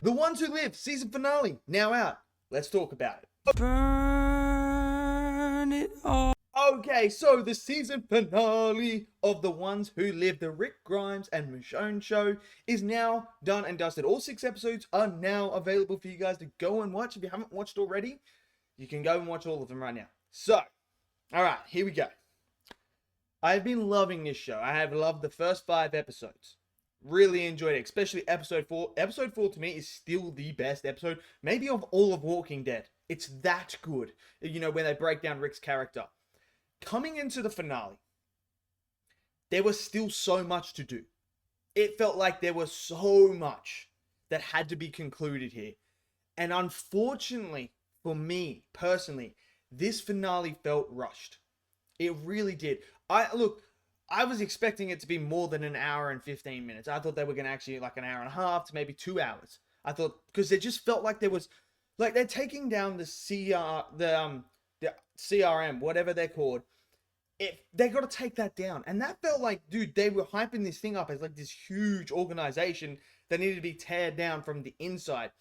The Ones Who Live season finale now out. Let's talk about it. Burn it all. Okay, so the season finale of The Ones Who Live, the Rick Grimes and Michonne show, is now done and dusted. All 6 episodes are now available for you guys to go and watch. If you haven't watched already, you can go and watch all of them right now. So, alright, here we go. I've been loving this show. I have loved the first 5 episodes. Really enjoyed it, especially episode 4. Episode 4 to me is still the best episode, maybe of all of Walking Dead. It's that good, you know, when they break down Rick's character. Coming into the finale, there was still so much to do. It felt like there was so much that had to be concluded here. And unfortunately, for me personally, this finale felt rushed. It really did. I was expecting it to be more than an hour and 15 minutes. I thought they were going to actually like an hour and a half to maybe 2 hours. I thought, because it just felt like there was, like they're taking down the CRM, whatever they're called. They got to take that down. And that felt like, dude, they were hyping this thing up as like this huge organization that needed to be teared down from the inside.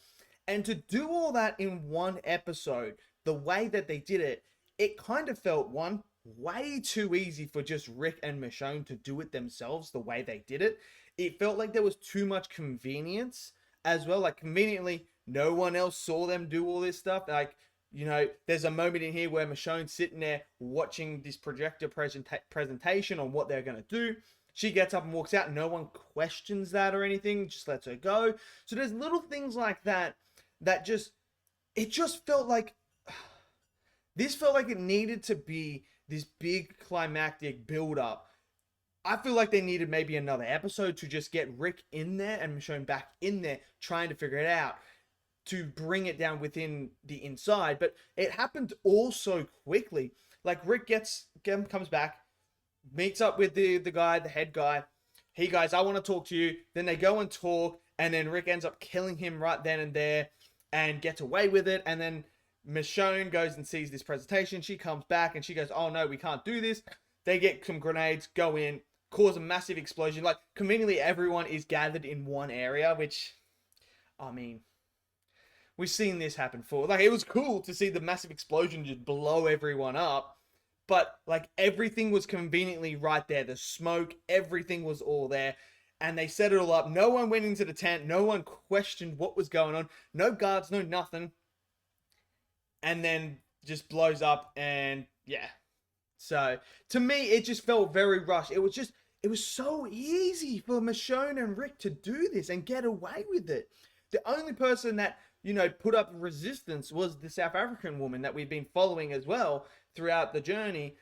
And to do all that in one episode, the way that they did it, it kind of felt, one, way too easy for just Rick and Michonne to do it themselves the way they did it. It felt like there was too much convenience as well. Like, conveniently, no one else saw them do all this stuff. Like, you know, there's a moment in here where Michonne's sitting there watching this projector presentation on what they're going to do. She gets up and walks out. No one questions that or anything. Just lets her go. So there's little things like that it just felt like this felt like it needed to be this big climactic build up. I feel like they needed maybe another episode to just get Rick in there and Michonne back in there trying to figure it out, to bring it down within the inside. But it happened all so quickly. Like, Rick comes back, meets up with the guy, the head guy. Hey guys, I want to talk to you. Then they go and talk, and then Rick ends up killing him right then and there and gets away with it. And then Michonne goes and sees this presentation. She comes back and she goes, oh no, we can't do this. They get some grenades, go in, cause a massive explosion. Like, conveniently, everyone is gathered in one area, which, I mean, we've seen this happen before. Like, it was cool to see the massive explosion just blow everyone up. But, like, everything was conveniently right there. The smoke, everything was all there. And they set it all up. No one went into the tent. No one questioned what was going on. No guards, no nothing. And then just blows up, and yeah. So, to me, it just felt very rushed. It was so easy for Michonne and Rick to do this and get away with it. The only person that, you know, put up resistance was the South African woman that we've been following as well throughout the journey.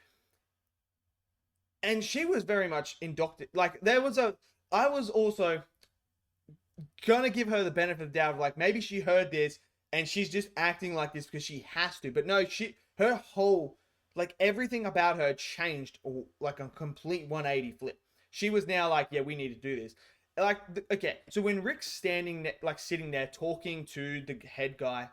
And she was very much indoctrinated. Like, I was also gonna give her the benefit of the doubt of, like, maybe she heard this and she's just acting like this because she has to. But no, her whole, like, everything about her changed, like a complete 180 flip. She was now like, yeah, we need to do this. Like, okay, so when Rick's standing, like, sitting there talking to the head guy,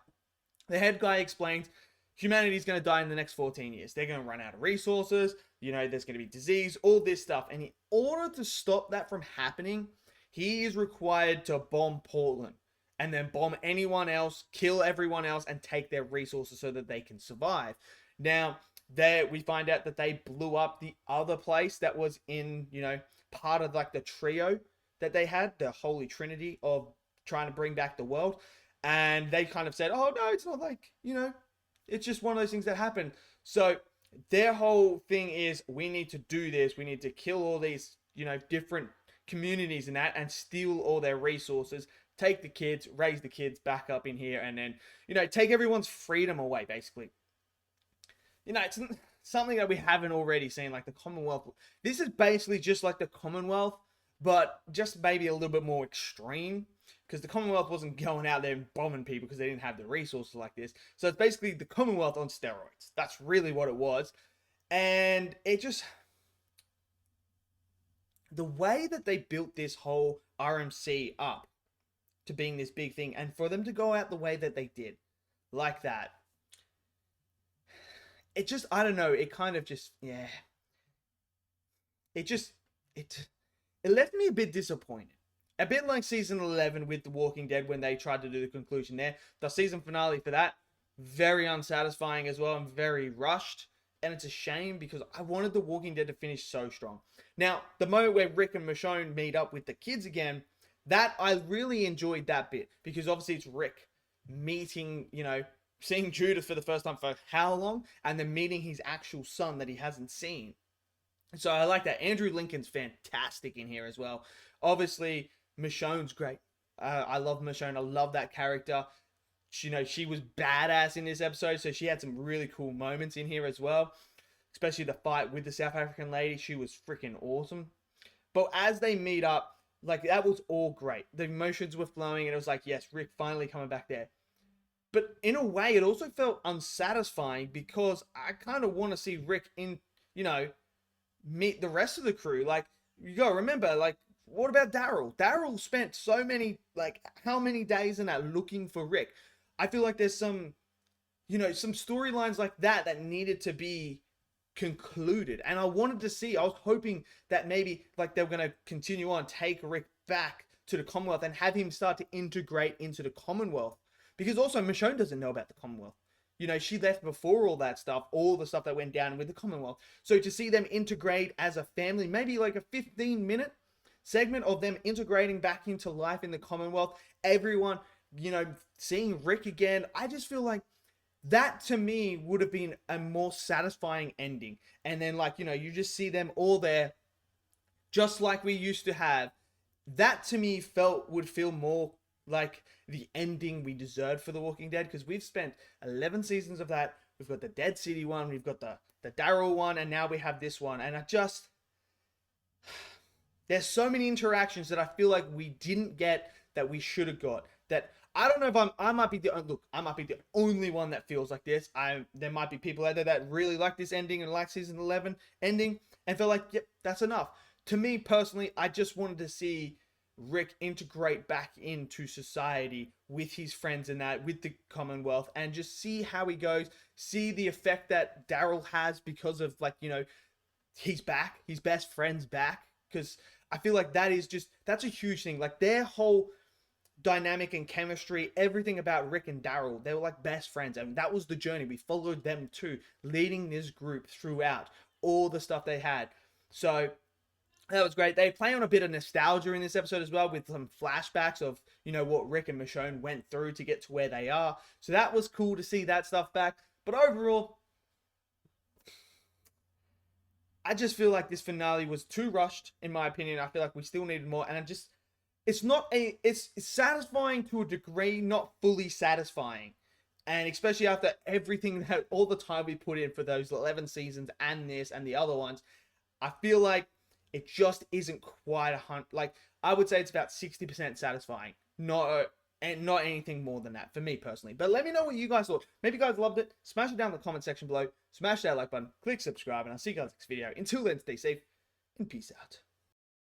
the head guy explains humanity's going to die in the next 14 years. They're going to run out of resources. You know, there's going to be disease, all this stuff. And in order to stop that from happening, he is required to bomb Portland and then bomb anyone else, kill everyone else, and take their resources so that they can survive. Now, we find out that they blew up the other place that was in, you know, part of, like, the trio that they had, the Holy Trinity of trying to bring back the world. And they kind of said, oh, no, it's not like, you know, it's just one of those things that happen. So their whole thing is, we need to do this. We need to kill all these, you know, different communities and that, and steal all their resources, take the kids, raise the kids back up in here, and then, you know, take everyone's freedom away, basically. You know, it's something that we haven't already seen, like the Commonwealth. This is basically just like the Commonwealth, but just maybe a little bit more extreme, because the Commonwealth wasn't going out there and bombing people because they didn't have the resources like this. So it's basically the Commonwealth on steroids. That's really what it was. And it just, the way that they built this whole RMC up to being this big thing, and for them to go out the way that they did, like that, it just, I don't know, it kind of just, yeah. It left me a bit disappointed. A bit like season 11 with The Walking Dead when they tried to do the conclusion there. The season finale for that, very unsatisfying as well and very rushed. And it's a shame because I wanted The Walking Dead to finish so strong. Now, the moment where Rick and Michonne meet up with the kids again, that I really enjoyed that bit because obviously it's Rick meeting, seeing Judith for the first time for how long, and then meeting his actual son that he hasn't seen. So I like that. Andrew Lincoln's fantastic in here as well. Obviously, Michonne's great. I love Michonne. I love that character. She was badass in this episode, so she had some really cool moments in here as well. Especially the fight with the South African lady. She was freaking awesome. But as they meet up, like, that was all great. The emotions were flowing, and it was like, yes, Rick finally coming back there. But in a way, it also felt unsatisfying because I kind of want to see Rick meet the rest of the crew. Like, you gotta remember, like, what about Daryl? Daryl spent so many, like, how many days in that looking for Rick? I feel like there's some storylines like that needed to be concluded. And I was hoping that maybe, like, they were going to continue on, take Rick back to the Commonwealth and have him start to integrate into the Commonwealth. Because also, Michonne doesn't know about the Commonwealth. She left before all that stuff, all the stuff that went down with the Commonwealth. So to see them integrate as a family, maybe like a 15-minute segment of them integrating back into life in the Commonwealth, everyone, seeing Rick again, I just feel like that to me would have been a more satisfying ending. And then, like, you just see them all there, just like we used to have. That to me would feel more like the ending we deserved for The Walking Dead, because we've spent 11 seasons of that. We've got the Dead City one, we've got the Daryl one, and now we have this one. And there's so many interactions that I feel like we didn't get that we should have got. That I don't know if I might be the only one that feels like this. There might be people out there that really like this ending and like season 11 ending and feel like, yep, that's enough. To me personally, I just wanted to see Rick integrate back into society with his friends and that, with the Commonwealth, and just see how he goes, see the effect that Daryl has because of, like, he's back, his best friend's back, because I feel like that's a huge thing. Like, their whole dynamic and chemistry, everything about Rick and Daryl, they were like best friends, and that was the journey. We followed them too, leading this group throughout all the stuff they had. So that was great. They play on a bit of nostalgia in this episode as well, with some flashbacks of, what Rick and Michonne went through to get to where they are. So that was cool to see that stuff back. But overall, I just feel like this finale was too rushed, in my opinion. I feel like we still needed more. And it's satisfying to a degree, not fully satisfying. And especially after everything all the time we put in for those 11 seasons and this and the other ones, I feel like it just isn't quite like, I would say it's about 60% satisfying. Not anything more than that for me personally. But let me know what you guys thought. Maybe you guys loved it. Smash it down in the comment section below. Smash that like button. Click subscribe. And I'll see you guys next video. Until then, stay safe and peace out.